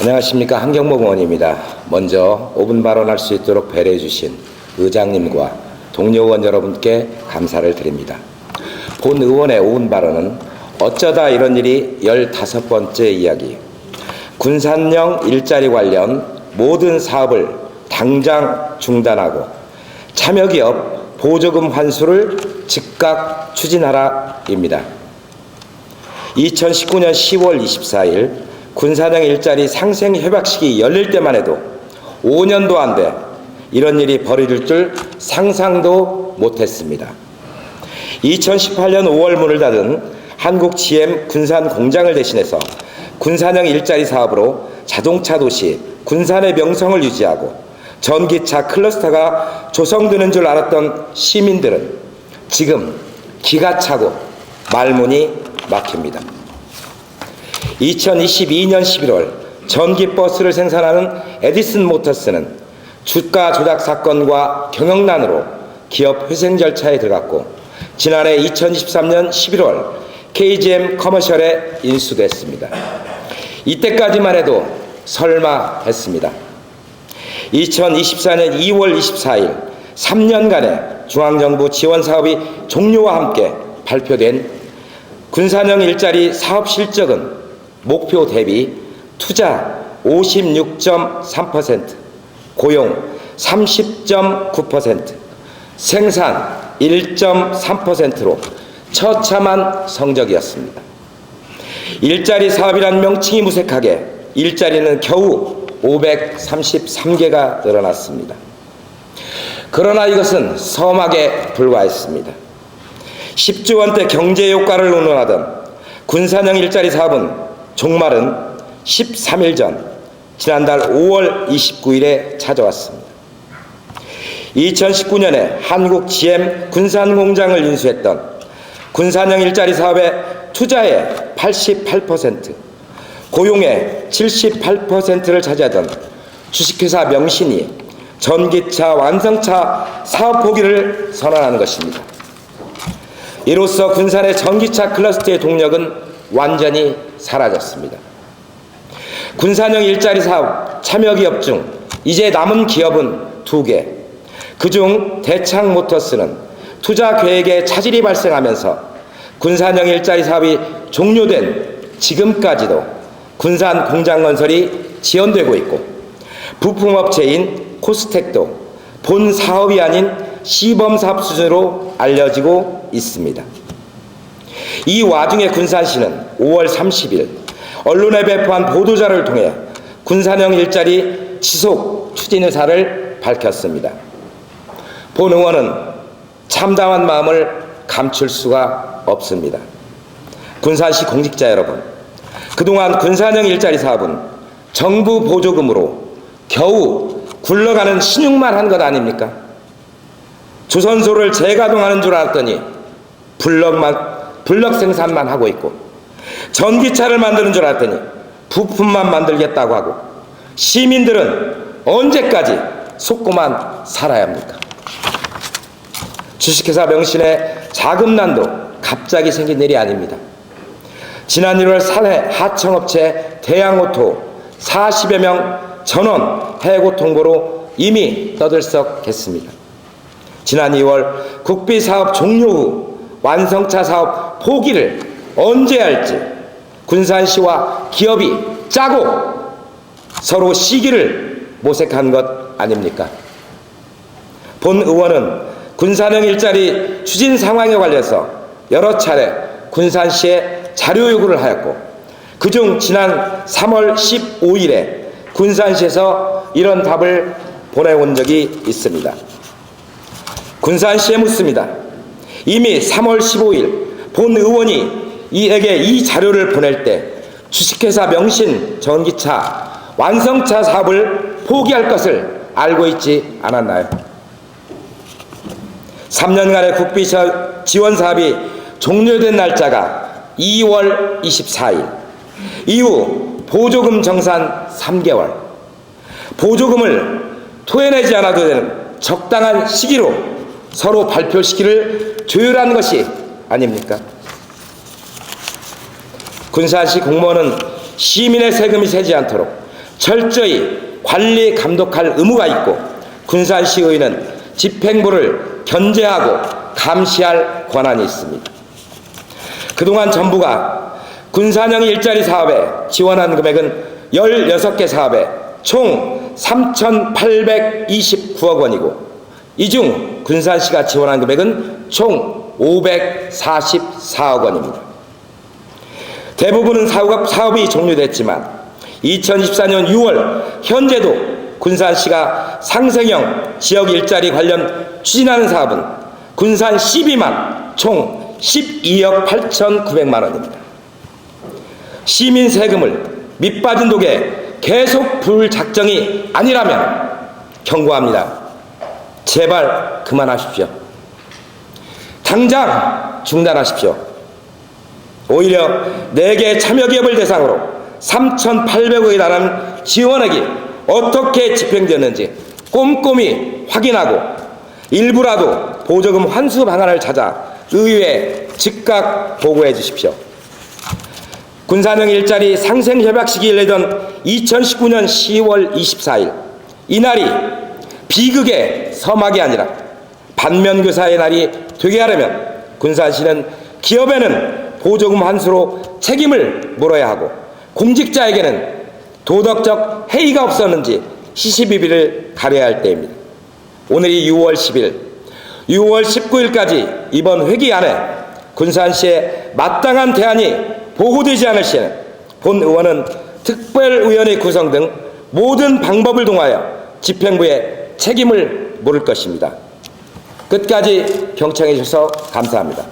안녕하십니까. 한경목 의원입니다. 먼저 5분 발언할 수 있도록 배려해 주신 의장님과 동료 의원 여러분께 감사를 드립니다. 본 의원의 5분 발언은 어쩌다 이런 일이 15번째 이야기, 군산령 일자리 관련 모든 사업을 당장 중단하고 참여기업 보조금 환수를 즉각 추진하라입니다. 2019년 10월 24일 군산형 일자리 상생 협약식이 열릴 때만 해도 5년도 안 돼 이런 일이 벌어질 줄 상상도 못했습니다. 2018년 5월 문을 닫은 한국 GM 군산 공장을 대신해서 군산형 일자리 사업으로 자동차 도시 군산의 명성을 유지하고 전기차 클러스터가 조성되는 줄 알았던 시민들은 지금 기가 차고 말문이 막힙니다. 2022년 11월 전기버스를 생산하는 에디슨 모터스는 주가 조작 사건과 경영난으로 기업 회생 절차에 들어갔고 지난해 2023년 11월 KGM 커머셜에 인수됐습니다. 이때까지만 해도 설마 했습니다. 2024년 2월 24일 3년간의 중앙정부 지원 사업이 종료와 함께 발표된 군산형 일자리 사업 실적은 목표 대비 투자 56.3%, 고용 30.9%, 생산 1.3%로 처참한 성적이었습니다. 일자리 사업이란 명칭이 무색하게 일자리는 겨우 533개가 늘어났습니다. 그러나 이것은 서막에 불과했습니다. 10조 원대 경제 효과를 논문하던 군산형 일자리 사업은 종말은 13일 전 지난달 5월 29일에 찾아왔습니다. 2019년에 한국 GM 군산공장을 인수했던 군산형 일자리 사업의 투자의 88%, 고용의 78%를 차지하던 주식회사 명신이 전기차 완성차 사업 포기를 선언하는 것입니다. 이로써 군산의 전기차 클러스터의 동력은 완전히 사라졌습니다. 군산형 일자리 사업 참여기업 중 이제 남은 기업은 2개. 그중 대창모터스는 투자 계획에 차질이 발생하면서 군산형 일자리 사업이 종료된 지금까지도 군산 공장 건설이 지연되고 있고 부품업체인 코스텍도 본 사업이 아닌 시범사업 수준으로 알려지고 있습니다. 이 와중에 군산시는 5월 30일 언론에 배포한 보도자료를 통해 군산형 일자리 지속 추진 의사를 밝혔습니다. 본 의원은 참담한 마음을 감출 수가 없습니다. 군산시 공직자 여러분, 그동안 군산형 일자리 사업은 정부 보조금으로 겨우 굴러가는 신용만 한 것 아닙니까? 조선소를 재가동하는 줄 알았더니 블럭 생산만 하고 있고 전기차를 만드는 줄 알았더니 부품만 만들겠다고 하고 시민들은 언제까지 속고만 살아야 합니까? 주식회사 명신의 자금난도 갑자기 생긴 일이 아닙니다. 지난 1월 사내 하청업체 대양오토 40여 명 전원 해고 통보로 이미 떠들썩했습니다. 지난 2월 국비사업 종료 후 완성차 사업 포기를 언제 할지 군산시와 기업이 짜고 서로 시기를 모색한 것 아닙니까? 본 의원은 군산형 일자리 추진 상황에 관해서 여러 차례 군산시에 자료 요구를 하였고 그중 지난 3월 15일에 군산시에서 이런 답을 보내온 적이 있습니다. 군산시에 묻습니다. 이미 3월 15일 본 의원이 이에게 이 자료를 보낼 때 주식회사 명신 전기차 완성차 사업을 포기할 것을 알고 있지 않았나요? 3년간의 국비 지원 사업이 종료된 날짜가 2월 24일. 이후 보조금 정산 3개월. 보조금을 토해내지 않아도 되는 적당한 시기로 서로 발표 시기를 조율한 것이 아닙니까? 군산시 공무원은 시민의 세금이 새지 않도록 철저히 관리 감독할 의무가 있고 군산시의회는 집행부를 견제하고 감시할 권한이 있습니다. 그동안 정부가 군산형 일자리 사업에 지원한 금액은 16개 사업에 총 3,829억 원이고 이 중 군산시가 지원한 금액은 총 544억 원입니다. 대부분은 사업이 종료됐지만 2024년 6월 현재도 군산시가 상생형 지역 일자리 관련 추진하는 사업은 군산 12만 총 12억 8,900만 원입니다. 시민 세금을 밑빠진 독에 계속 불 작정이 아니라면 경고합니다. 제발 그만하십시오. 당장 중단하십시오. 오히려 4개 참여기업을 대상으로 3,800억에 달하는 지원액이 어떻게 집행되었는지 꼼꼼히 확인하고 일부라도 보조금 환수 방안을 찾아 의회에 즉각 보고해 주십시오. 군산형 일자리 상생협약 시기에 열리던 2019년 10월 24일 이날이 비극의 서막이 아니라 반면교사의 날이 되게 하려면 군산시는 기업에는 보조금 환수로 책임을 물어야 하고 공직자에게는 도덕적 해이가 없었는지 시시비비를 가려야 할 때입니다. 오늘이 6월 10일, 6월 19일까지 이번 회기 안에 군산시의 마땅한 대안이 보고되지 않을 시에는 본 의원은 특별위원회 구성 등 모든 방법을 동하여 집행부에 책임을 물을 것입니다. 끝까지 경청해 주셔서 감사합니다.